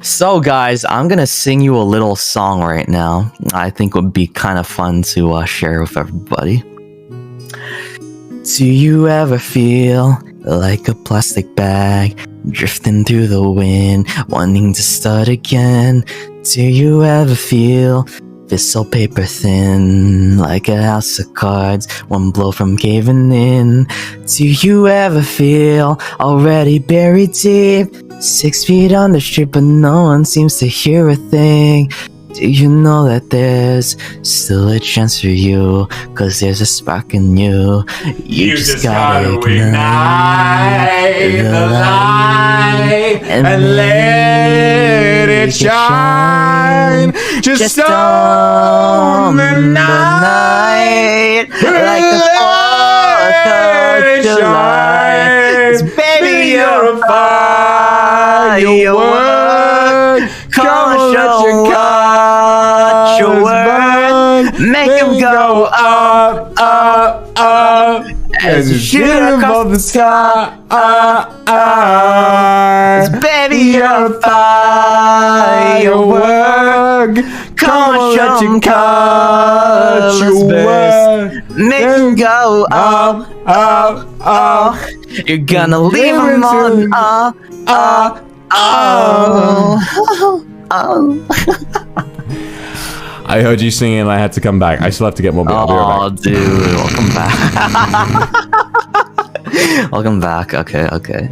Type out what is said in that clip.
So guys, I'm gonna sing you a little song right now. I think would be kind of fun to share with everybody. Do you ever feel like a plastic bag drifting through the wind, wanting to start again? Do you ever feel this so paper thin, like a house of cards, one blow from caving in? Do you ever feel already buried deep, 6 feet on the street, but no one seems to hear a thing? Do you know that there's still a chance for you, 'cause there's a spark in you? You just gotta ignite the light and let it shine. Just on the night, like the 4th of July. 'Cause baby, you're a firework. Come on, show what you're worth. Make them go up, up, up, as you shoot above the sky. 'Cause baby, you're a firework. Come on, show them colors burst. Make them go up, up, up. You're gonna leave them on up, up, up. Oh. I heard you singing and I had to come back. I still have to get more beer. I'll be right back. Oh, dude, welcome back. Welcome back. Okay, okay.